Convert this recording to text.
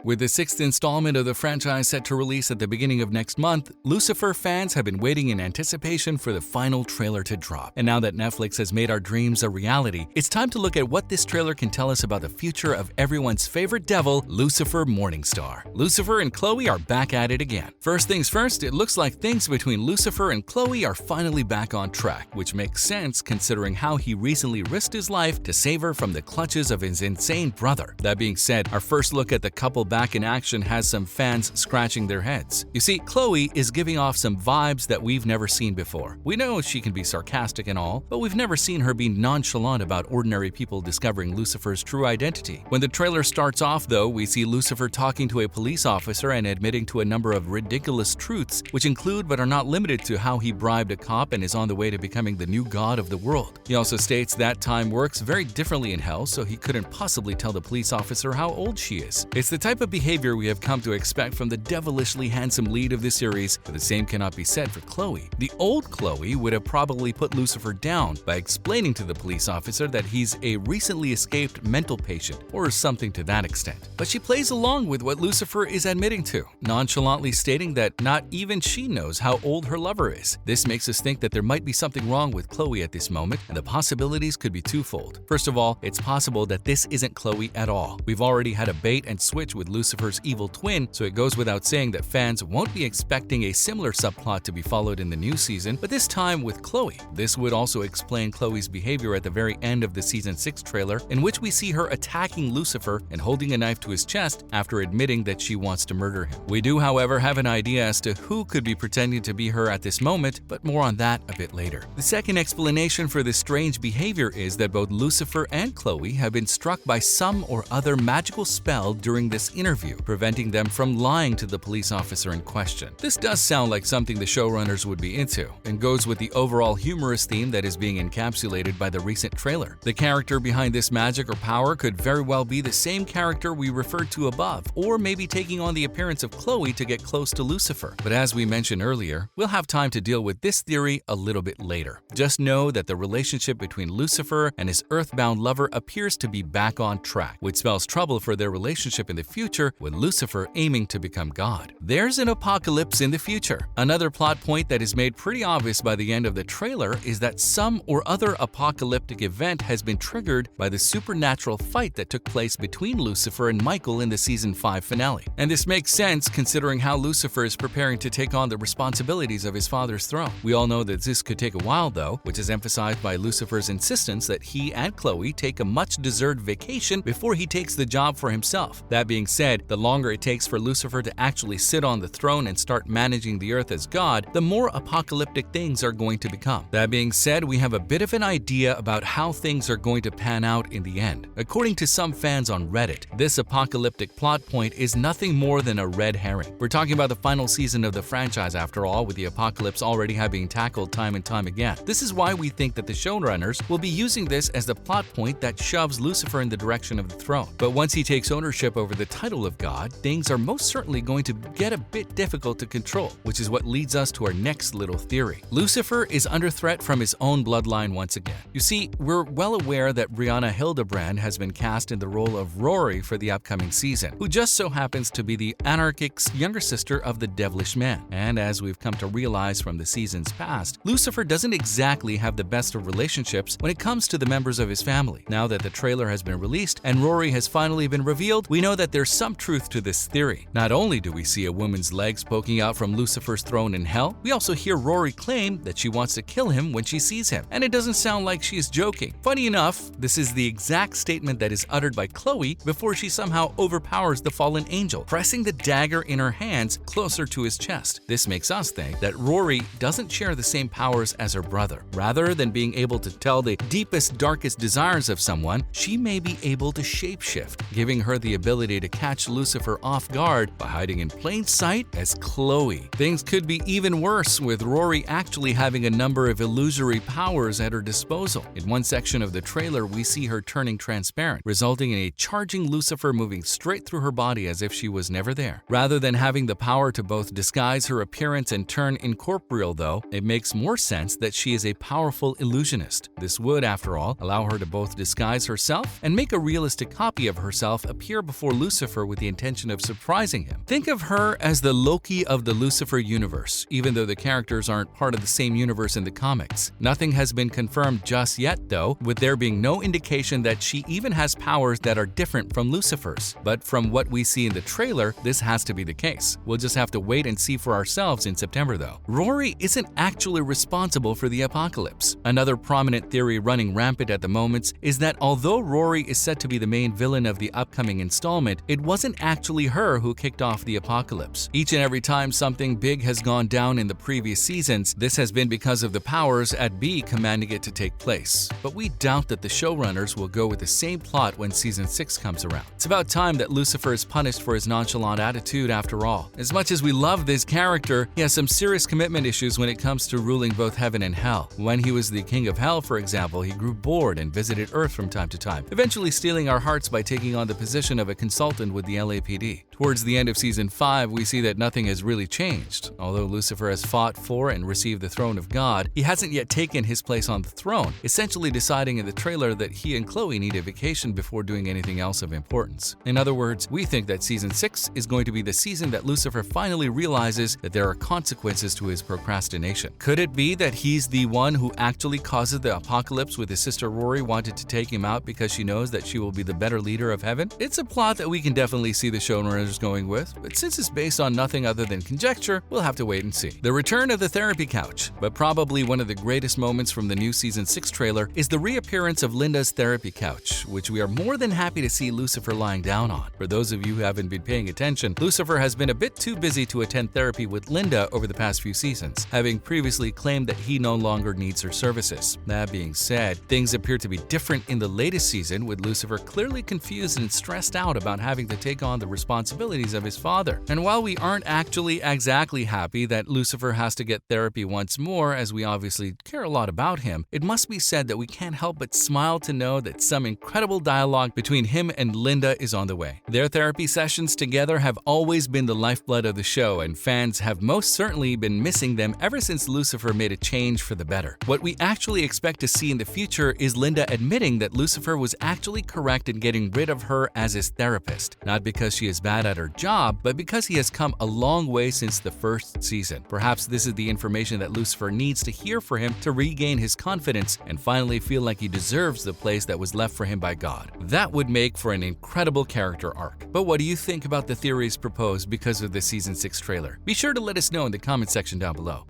With the sixth installment of the franchise set to release at the beginning of next month, Lucifer fans have been waiting in anticipation for the final trailer to drop. And now that Netflix has made our dreams a reality, it's time to look at what this trailer can tell us about the future of everyone's favorite devil, Lucifer Morningstar. Lucifer and Chloe are back at it again. First things first, it looks like things between Lucifer and Chloe are finally back on track, which makes sense considering how he recently risked his life to save her from the clutches of his insane brother. That being said, our first look at the couple back in action has some fans scratching their heads. You see, Chloe is giving off some vibes that we've never seen before. We know she can be sarcastic and all, but we've never seen her be nonchalant about ordinary people discovering Lucifer's true identity. When the trailer starts off, though, we see Lucifer talking to a police officer and admitting to a number of ridiculous truths, which include but are not limited to how he bribed a cop and is on the way to becoming the new god of the world. He also states that time works very differently in hell, so he couldn't possibly tell the police officer how old she is. It's the type of behavior we have come to expect from the devilishly handsome lead of the series, but the same cannot be said for Chloe. The old Chloe would have probably put Lucifer down by explaining to the police officer that he's a recently escaped mental patient or something to that extent. But she plays along with what Lucifer is admitting to, nonchalantly stating that not even she knows how old her lover is. This makes us think that there might be something wrong with Chloe at this moment, and the possibilities could be twofold. First of all, it's possible that this isn't Chloe at all. We've already had a bait and switch with Lucifer's evil twin, so it goes without saying that fans won't be expecting a similar subplot to be followed in the new season, but this time with Chloe. This would also explain Chloe's behavior at the very end of the Season 6 trailer, in which we see her attacking Lucifer and holding a knife to his chest after admitting that she wants to murder him. We do, however, have an idea as to who could be pretending to be her at this moment, but more on that a bit later. The second explanation for this strange behavior is that both Lucifer and Chloe have been struck by some or other magical spell during this interview, preventing them from lying to the police officer in question. This does sound like something the showrunners would be into, and goes with the overall humorous theme that is being encapsulated by the recent trailer. The character behind this magic or power could very well be the same character we referred to above, or maybe taking on the appearance of Chloe to get close to Lucifer. But as we mentioned earlier, we'll have time to deal with this theory a little bit later. Just know that the relationship between Lucifer and his earthbound lover appears to be back on track, which spells trouble for their relationship in the future, with Lucifer aiming to become God. There's an apocalypse in the future. Another plot point that is made pretty obvious by the end of the trailer is that some or other apocalyptic event has been triggered by the supernatural fight that took place between Lucifer and Michael in the Season 5 finale. And this makes sense considering how Lucifer is preparing to take on the responsibilities of his father's throne. We all know that this could take a while though, which is emphasized by Lucifer's insistence that he and Chloe take a much-deserved vacation before he takes the job for himself. That being said, the longer it takes for Lucifer to actually sit on the throne and start managing the earth as God, the more apocalyptic things are going to become. That being said, we have a bit of an idea about how things are going to pan out in the end. According to some fans on Reddit, this apocalyptic plot point is nothing more than a red herring. We're talking about the final season of the franchise after all, with the apocalypse already having tackled time and time again. This is why we think that the showrunners will be using this as the plot point that shoves Lucifer in the direction of the throne. But once he takes ownership over the title of God, things are most certainly going to get a bit difficult to control, which is what leads us to our next little theory. Lucifer is under threat from his own bloodline once again. You see, we're well aware that Brianna Hildebrand has been cast in the role of Rory for the upcoming season, who just so happens to be the anarchic's younger sister of the devilish man. And as we've come to realize from the seasons past, Lucifer doesn't exactly have the best of relationships when it comes to the members of his family. Now that the trailer has been released and Rory has finally been revealed, we know that there's some truth to this theory. Not only do we see a woman's legs poking out from Lucifer's throne in hell, we also hear Rory claim that she wants to kill him when she sees him, and it doesn't sound like she's joking. Funny enough, this is the exact statement that is uttered by Chloe before she somehow overpowers the fallen angel, pressing the dagger in her hands closer to his chest. This makes us think that Rory doesn't share the same powers as her brother. Rather than being able to tell the deepest, darkest desires of someone, she may be able to shapeshift, giving her the ability to catch Lucifer off guard by hiding in plain sight as Chloe. Things could be even worse, with Rory actually having a number of illusory powers at her disposal. In one section of the trailer, we see her turning transparent, resulting in a charging Lucifer moving straight through her body as if she was never there. Rather than having the power to both disguise her appearance and turn incorporeal though, it makes more sense that she is a powerful illusionist. This would, after all, allow her to both disguise herself and make a realistic copy of herself appear before Lucifer Lucifer with the intention of surprising him. Think of her as the Loki of the Lucifer universe, even though the characters aren't part of the same universe in the comics. Nothing has been confirmed just yet, though, with there being no indication that she even has powers that are different from Lucifer's. But from what we see in the trailer, this has to be the case. We'll just have to wait and see for ourselves in September, though. Rory isn't actually responsible for the apocalypse. Another prominent theory running rampant at the moment is that although Rory is set to be the main villain of the upcoming installment, it wasn't actually her who kicked off the apocalypse. Each and every time something big has gone down in the previous seasons, this has been because of the powers at B commanding it to take place. But we doubt that the showrunners will go with the same plot when season 6 comes around. It's about time that Lucifer is punished for his nonchalant attitude after all. As much as we love this character, he has some serious commitment issues when it comes to ruling both heaven and hell. When he was the king of hell, for example, he grew bored and visited Earth from time to time, eventually stealing our hearts by taking on the position of a consultant with the LAPD. Towards the end of season 5, we see that nothing has really changed. Although Lucifer has fought for and received the throne of God, he hasn't yet taken his place on the throne, essentially deciding in the trailer that he and Chloe need a vacation before doing anything else of importance. In other words, we think that season 6 is going to be the season that Lucifer finally realizes that there are consequences to his procrastination. Could it be that he's the one who actually causes the apocalypse with his sister Rory wanted to take him out because she knows that she will be the better leader of heaven? It's a plot that we can definitely see the showrunners going with, but since it's based on nothing other than conjecture, we'll have to wait and see. The return of the therapy couch, but probably one of the greatest moments from the new season 6 trailer is the reappearance of Linda's therapy couch, which we are more than happy to see Lucifer lying down on. For those of you who haven't been paying attention, Lucifer has been a bit too busy to attend therapy with Linda over the past few seasons, having previously claimed that he no longer needs her services. That being said, things appear to be different in the latest season, with Lucifer clearly confused and stressed out about having to take on the responsibilities of his father. And while we aren't actually exactly happy that Lucifer has to get therapy once more, as we obviously care a lot about him, it must be said that we can't help but smile to know that some incredible dialogue between him and Linda is on the way. Their therapy sessions together have always been the lifeblood of the show, and fans have most certainly been missing them ever since Lucifer made a change for the better. What we actually expect to see in the future is Linda admitting that Lucifer was actually correct in getting rid of her as his therapist, not because she is bad at her job, but because he has come a long way since the first season. Perhaps this is the information that Lucifer needs to hear for him to regain his confidence and finally feel like he deserves the place that was left for him by God. That would make for an incredible character arc. But what do you think about the theories proposed because of the season 6 trailer? Be sure to let us know in the comment section down below.